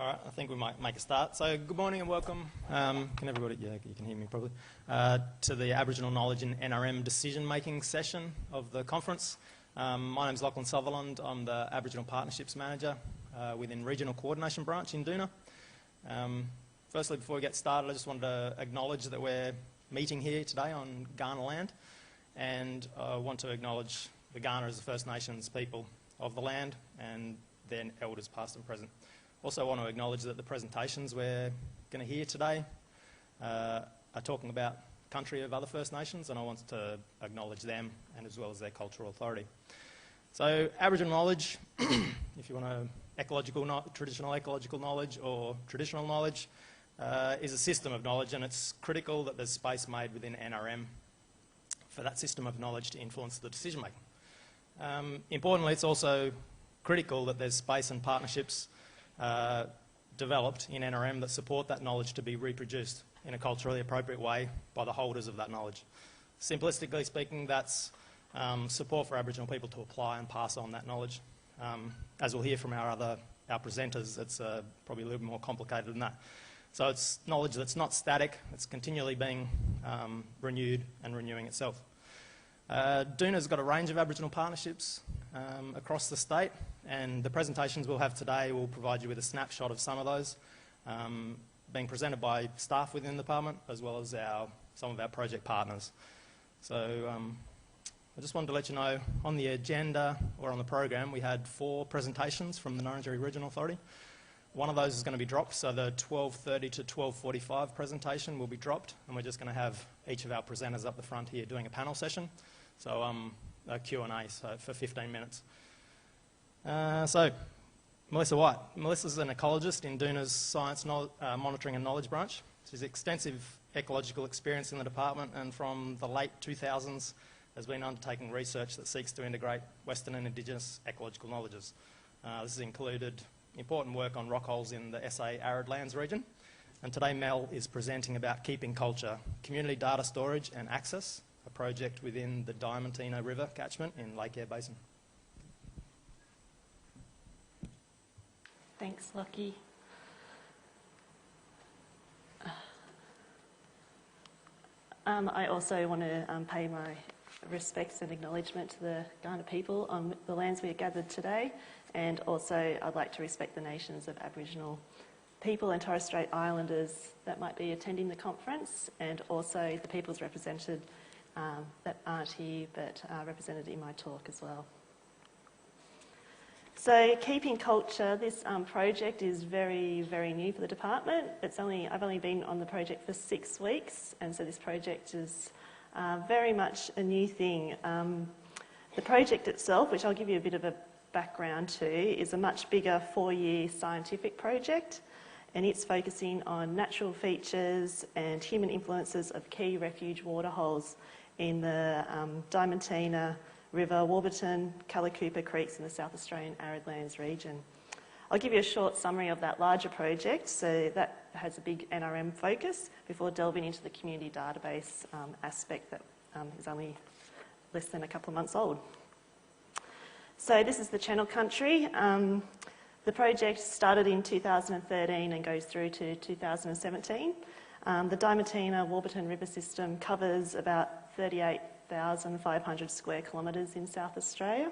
All right, I think we might make a start. So good morning and welcome. Can everybody, yeah, you can hear me probably, to the Aboriginal Knowledge in NRM decision-making session of the conference. My name's Lachlan Sutherland. I'm the Aboriginal Partnerships Manager within Regional Coordination Branch in Doona. Firstly, before we get started, I just wanted to acknowledge that we're meeting here today on Kaurna land, and I want to acknowledge the Kaurna as the First Nations people of the land and their elders past and present. Also want to acknowledge that the presentations we're going to hear today are talking about country of other First Nations, and I want to acknowledge them and as well as their cultural authority. So Aboriginal knowledge, if you want to traditional ecological knowledge or traditional knowledge, is a system of knowledge, and it's critical that there's space made within NRM for that system of knowledge to influence the decision making. Importantly, it's also critical that there's space and partnerships developed in NRM that support that knowledge to be reproduced in a culturally appropriate way by the holders of that knowledge. Simplistically speaking, that's support for Aboriginal people to apply and pass on that knowledge. As we'll hear from our presenters, it's probably a little bit more complicated than that. So it's knowledge that's not static, it's continually being renewed and renewing itself. Doona's got a range of Aboriginal partnerships across the state, and the presentations we'll have today will provide you with a snapshot of some of those, being presented by staff within the department as well as some of our project partners. So I just wanted to let you know, on the agenda or on the program, we had 4 presentations from the Nurrinjeri Regional Authority. One of those is going to be dropped, so the 12:30 to 12:45 presentation will be dropped, and we're just going to have each of our presenters up the front here doing a panel session, so a Q&A for 15 minutes. So, Melissa White. Melissa's an ecologist in Doona's Science Monitoring and Knowledge Branch. She's extensive ecological experience in the department, and from the late 2000s has been undertaking research that seeks to integrate Western and Indigenous ecological knowledges. This has included important work on rock holes in the SA Arid Lands region. And today Mel is presenting about Keeping Culture, Community Data Storage and Access, a project within the Diamantina River Catchment in Lake Eyre Basin. Thanks, Lockie. I also want to pay my respects and acknowledgement to the Kaurna people on the lands we are gathered today, and also I'd like to respect the nations of Aboriginal people and Torres Strait Islanders that might be attending the conference, and also the peoples represented that aren't here but are represented in my talk as well. So Keeping Culture, this project is very, very new for the department. I've only been on the project for 6 weeks, and so this project is very much a new thing. The project itself, which I'll give you a bit of a background to, is a much bigger 4-year scientific project, and it's focusing on natural features and human influences of key refuge waterholes in the Diamantina River, Warburton, Callacoopa Creeks in the South Australian Arid Lands region. I'll give you a short summary of that larger project, so that has a big NRM focus, before delving into the community database aspect that is only less than a couple of months old. So this is the Channel Country. The project started in 2013 and goes through to 2017. The Diamantina Warburton River system covers about 38,500 square kilometres in South Australia.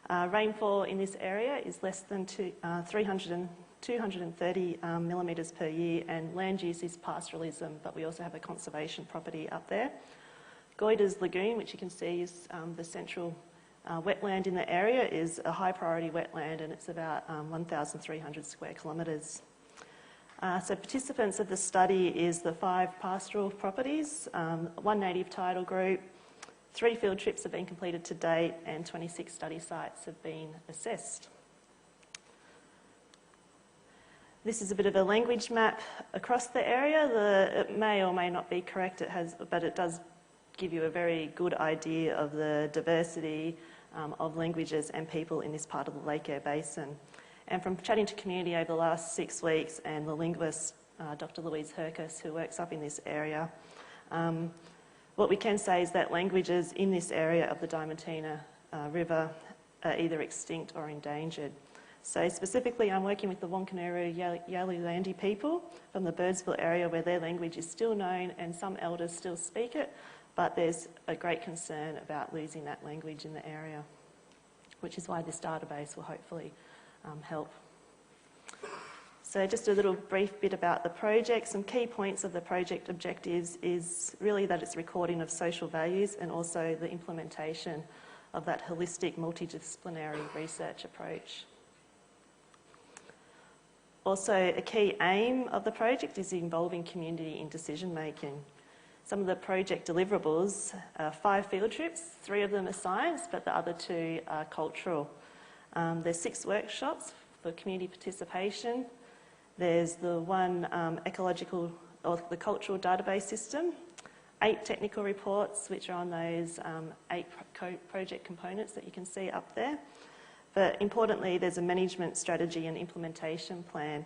Rainfall in this area is less than 230 millimetres per year, and land use is pastoralism, but we also have a conservation property up there. Goyder's Lagoon, which you can see is the central wetland in the area, is a high priority wetland, and it's about 1,300 square kilometres. So participants of the study is the 5 pastoral properties, 1 native title group, 3 field trips have been completed to date, and 26 study sites have been assessed. This is a bit of a language map across the area. It may or may not be correct, but it does give you a very good idea of the diversity of languages and people in this part of the Lake Eyre Basin. And from chatting to community over the last 6 weeks, and the linguist, Dr. Louise Herkus, who works up in this area, what we can say is that languages in this area of the Diamantina River are either extinct or endangered. So specifically, I'm working with the Wankanuru Yalulandi people from the Birdsville area where their language is still known and some elders still speak it, but there's a great concern about losing that language in the area, which is why this database will hopefully help. So just a little brief bit about the project. Some key points of the project objectives is really that it's recording of social values and also the implementation of that holistic multidisciplinary research approach. Also, a key aim of the project is involving community in decision making. Some of the project deliverables are 5 field trips, 3 of them are science, but the other 2 are cultural. There's 6 workshops for community participation. There's the one ecological or the cultural database system, 8 technical reports, which are on those 8 project components that you can see up there. But importantly, there's a management strategy and implementation plan,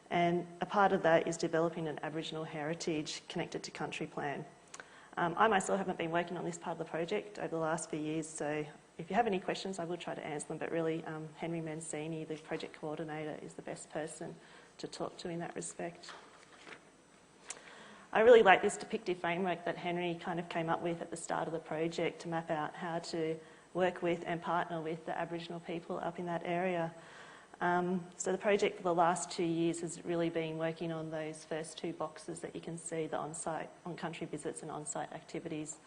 and a part of that is developing an Aboriginal heritage connected to country plan. I myself haven't been working on this part of the project over the last few years, so if you have any questions, I will try to answer them, but really Henry Mancini, the project coordinator, is the best person to talk to in that respect. I really like this depictive framework that Henry kind of came up with at the start of the project to map out how to work with and partner with the Aboriginal people up in that area. So the project for the last 2 years has really been working on those first 2 boxes that you can see, the on-site, on-country visits and on-site activities.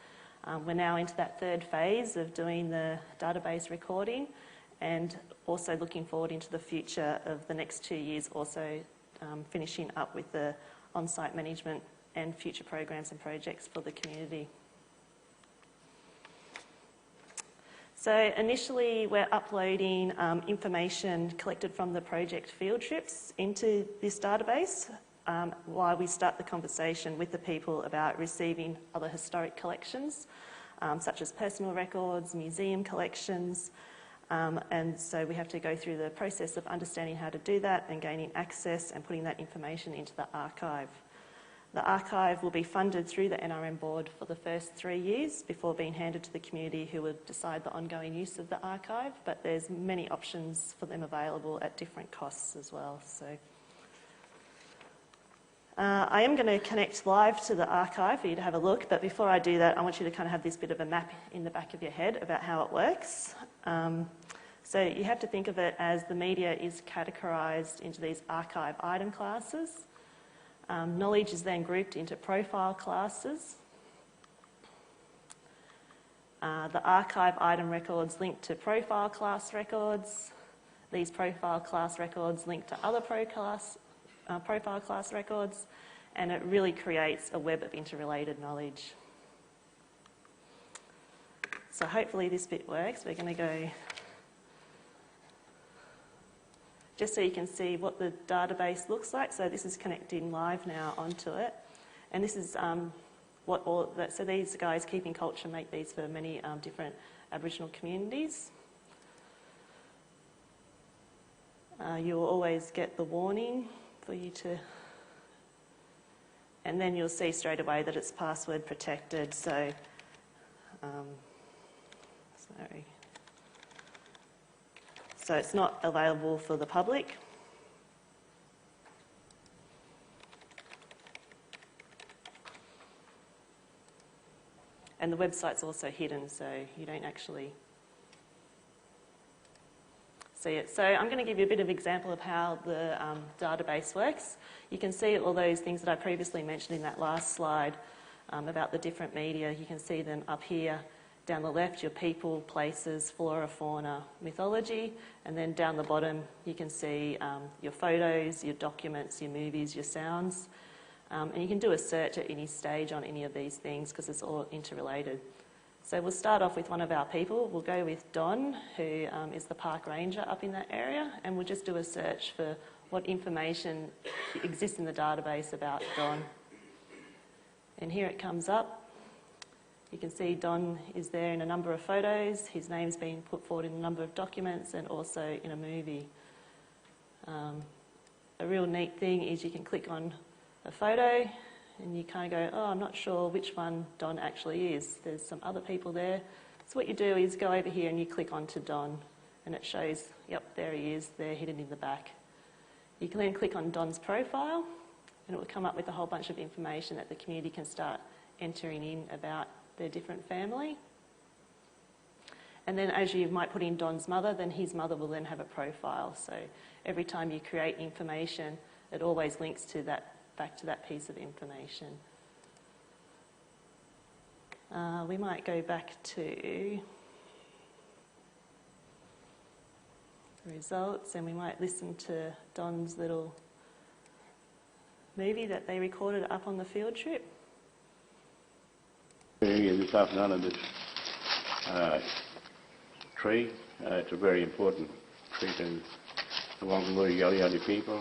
We're now into that 3rd phase of doing the database recording and also looking forward into the future of the next 2 years, also finishing up with the on-site management and future programs and projects for the community. So initially we're uploading information collected from the project field trips into this database while we start the conversation with the people about receiving other historic collections, such as personal records, museum collections, and so we have to go through the process of understanding how to do that and gaining access and putting that information into the archive. The archive will be funded through the NRM board for the first 3 years before being handed to the community, who will decide the ongoing use of the archive, but there's many options for them available at different costs as well. So I am going to connect live to the archive for you to have a look, but before I do that, I want you to kind of have this bit of a map in the back of your head about how it works. So you have to think of it as the media is categorised into these archive item classes. Knowledge is then grouped into profile classes. The archive item records link to profile class records. These profile class records link to other profile class records, and it really creates a web of interrelated knowledge. So hopefully this bit works. We're going to go just so you can see what the database looks like. So this is connecting live now onto it. And this is so these guys, Keeping Culture, make these for many different Aboriginal communities. You will always get the warning for you to, and then you'll see straight away that it's password protected. So, sorry. So it's not available for the public. And the website's also hidden, so you don't actually see it. So I'm going to give you a bit of example of how the database works. You can see all those things that I previously mentioned in that last slide about the different media. You can see them up here. Down the left, your people, places, flora, fauna, mythology, and then down the bottom you can see your photos, your documents, your movies, your sounds, and you can do a search at any stage on any of these things because it's all interrelated. So we'll start off with one of our people. We'll go with Don, who is the park ranger up in that area, and we'll just do a search for what information exists in the database about Don. And here it comes up. You can see Don is there in a number of photos. His name's been put forward in a number of documents and also in a movie. A real neat thing is you can click on a photo and you kind of go, oh, I'm not sure which one Don actually is. There's some other people there. So what you do is go over here and you click onto Don, and it shows, yep, there he is, there hidden in the back. You can then click on Don's profile, and it will come up with a whole bunch of information that the community can start entering in about their different family. And then as you might put in Don's mother, then his mother will then have a profile. So every time you create information, it always links to that, back to that piece of information. We might go back to the results, and we might listen to Don's little movie that they recorded up on the field trip. Here this afternoon on this tree. It's a very important tree to the Wanganguru Yali people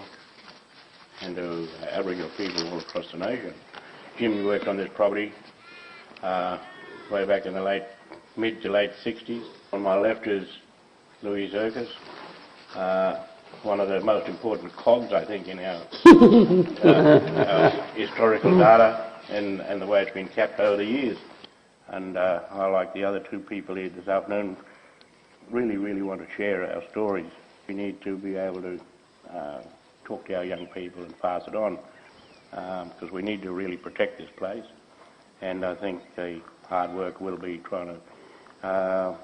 and to Aboriginal people all across the nation. Jim worked on this property way back in the mid to late 60s. On my left is Louise Urquhart, one of the most important cogs, I think, in our, our historical data and the way it's been kept over the years. And I, like the other two people here this afternoon, really want to share our stories. We need to be able to talk to our young people and pass it on, because we need to really protect this place. And I think the hard work will be trying to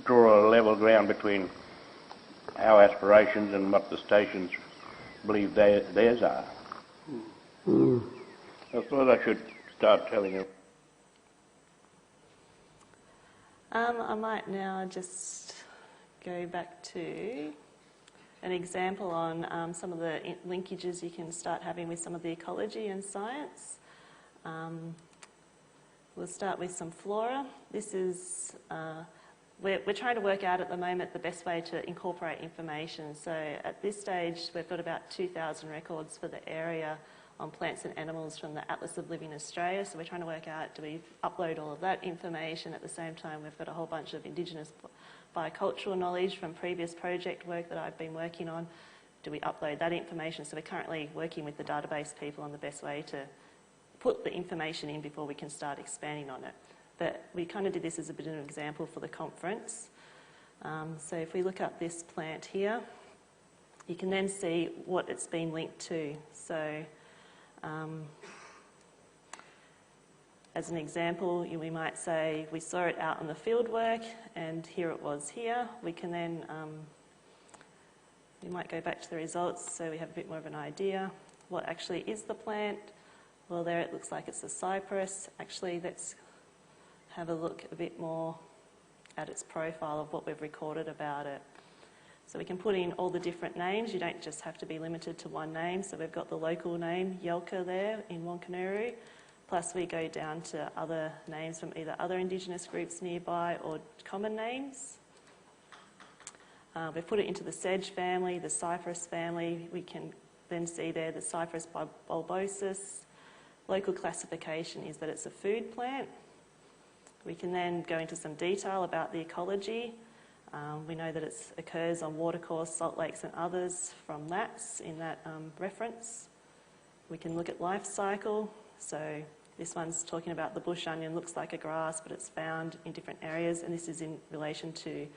draw a level ground between our aspirations and what the stations believe theirs are. I thought I should start telling you. I might now just go back to an example on some of the linkages you can start having with some of the ecology and science. We'll start with some flora. This is, we're trying to work out at the moment the best way to incorporate information. So at this stage, we've got about 2,000 records for the area on plants and animals from the Atlas of Living Australia. So we're trying to work out, do we upload all of that information? At the same time, we've got a whole bunch of Indigenous biocultural knowledge from previous project work that I've been working on. Do we upload that information? So we're currently working with the database people on the best way to put the information in before we can start expanding on it. But we kind of did this as a bit of an example for the conference. So if we look up this plant here, you can then see what it's been linked to. So as an example, we might say we saw it out on the field work and here it was here. We can then, we might go back to the results so we have a bit more of an idea. What actually is the plant? Well, there it looks like it's a cypress. Actually, let's have a look a bit more at its profile of what we've recorded about it. So we can put in all the different names. You don't just have to be limited to one name. So we've got the local name, Yelka, there in Wankanuru. Plus we go down to other names from either other Indigenous groups nearby or common names. We've put it into the sedge family, the cypress family. We can then see there the Cypress bulbosus. Local classification is that it's a food plant. We can then go into some detail about the ecology. We know that it occurs on watercourse, salt lakes and others from LATS in that reference. We can look at life cycle. So this one's talking about the bush onion, looks like a grass, but it's found in different areas, and this is in relation to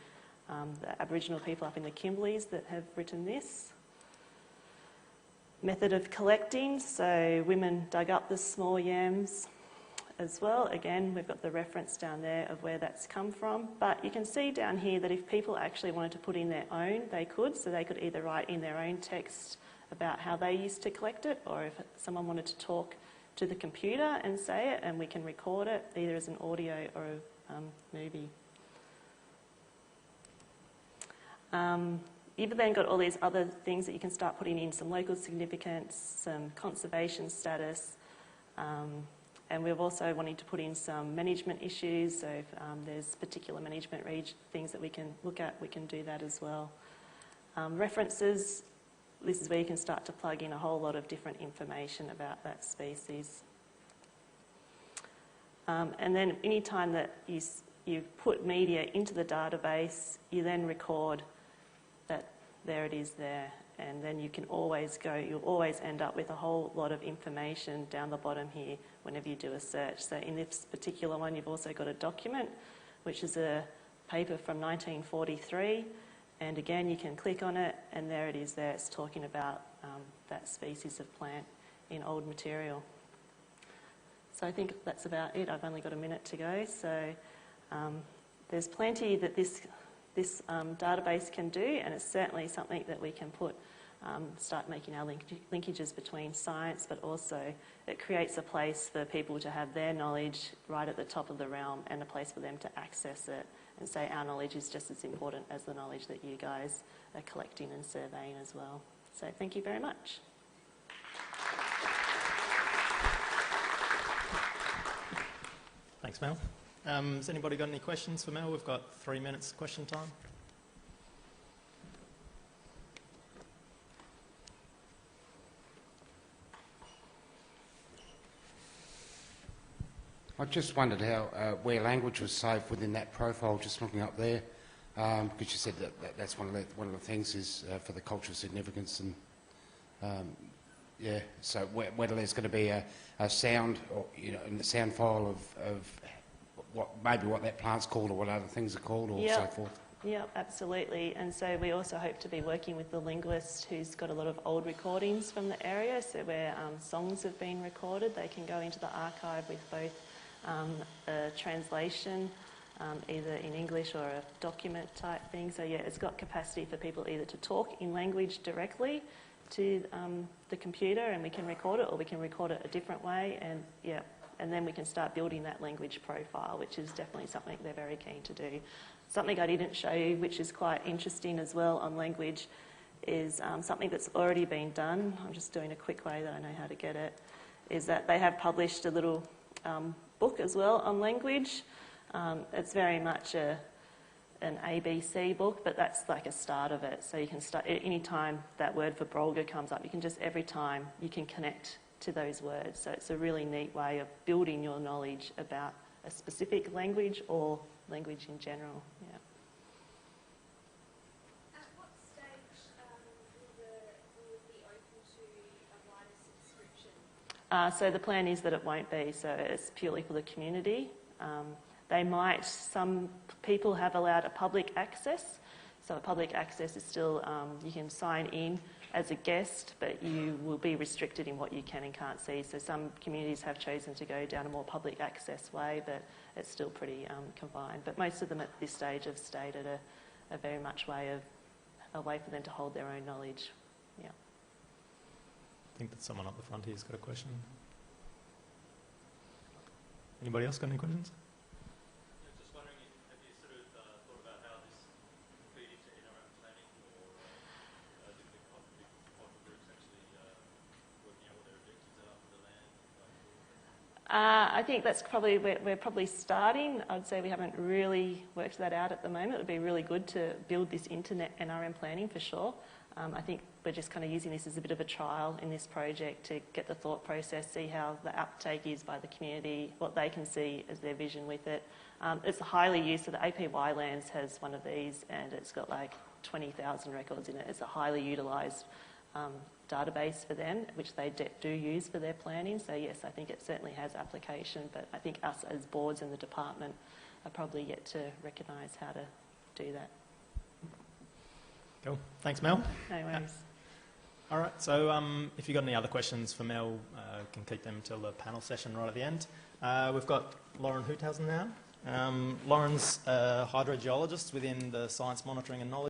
the Aboriginal people up in the Kimberleys that have written this. Method of collecting, so women dug up the small yams as well. Again, we've got the reference down there of where that's come from, but you can see down here that if people actually wanted to put in their own, they could. So they could either write in their own text about how they used to collect it, or if someone wanted to talk to the computer and say it, and we can record it either as an audio or a movie. You've then got all these other things that you can start putting in, some local significance, some conservation status, and we've also wanted to put in some management issues. So if there's particular management things that we can look at, we can do that as well. References, this is where you can start to plug in a whole lot of different information about that species. And then any time that you put media into the database, you then record that there it is there, and then you can always you'll always end up with a whole lot of information down the bottom here whenever you do a search. So in this particular one, you've also got a document, which is a paper from 1943, And again, you can click on it, and there it is there. It's talking about that species of plant in old material. So I think that's about it. I've only got a minute to go. So there's plenty that this database can do, and it's certainly something that we can start making our linkages between science, but also it creates a place for people to have their knowledge right at the top of the realm and a place for them to access it and say our knowledge is just as important as the knowledge that you guys are collecting and surveying as well. So thank you very much. Thanks, Mel. Has anybody got any questions for Mel? We've got 3 minutes question time. I just wondered how where language was safe within that profile. Just looking up there, because you said that's one of the things is for the cultural significance, and yeah. So whether there's going to be a sound, or in the sound file of what that plant's called, or what other things are called, or so forth. Yeah, absolutely. And so we also hope to be working with the linguist who's got a lot of old recordings from the area. So where songs have been recorded, they can go into the archive with both a translation, either in English or a document type thing. So yeah, it's got capacity for people either to talk in language directly to the computer and we can record it, or we can record it a different way, and then we can start building that language profile, which is definitely something they're very keen to do. Something I didn't show you, which is quite interesting as well on language, is something that's already been done. I'm just doing a quick way that I know how to get it, is that they have published a little book as well on language. It's very much an ABC book, but that's like a start of it. So you can start, any time that word for Brolga comes up, you can just, every time, you can connect to those words. So it's a really neat way of building your knowledge about a specific language or language in general. Yeah. At what stage will it be open to a wider subscription? So the plan is that it won't be, so it's purely for the community. Some people have allowed a public access. So a public access is still, you can sign in as a guest, but you will be restricted in what you can and can't see. So some communities have chosen to go down a more public access way, but it's still pretty confined. But most of them at this stage have stayed at a very much a way for them to hold their own knowledge. Yeah. I think that someone up the front here's got a question. Anybody else got any questions? Just wondering, have you sort of thought about how this will feed into NRM planning, or do the cultural groups actually working out what their objectives are for the land? I think that's probably, we're probably starting. I'd say we haven't really worked that out at the moment. It would be really good to build this into NRM planning for sure. I think we're just kind of using this as a bit of a trial in this project to get the thought process, see how the uptake is by the community, what they can see as their vision with it. It's highly used, so the APY Lands has one of these and it's got like 20,000 records in it. It's a highly utilised database for them, which they do use for their planning. So yes, I think it certainly has application, but I think us as boards and the department are probably yet to recognise how to do that. Cool. Thanks, Mel. No worries. All right, so if you've got any other questions for Mel, you can keep them till the panel session right at the end. We've got Lauren Hoothausen now. Lauren's a hydrogeologist within the Science Monitoring and Knowledge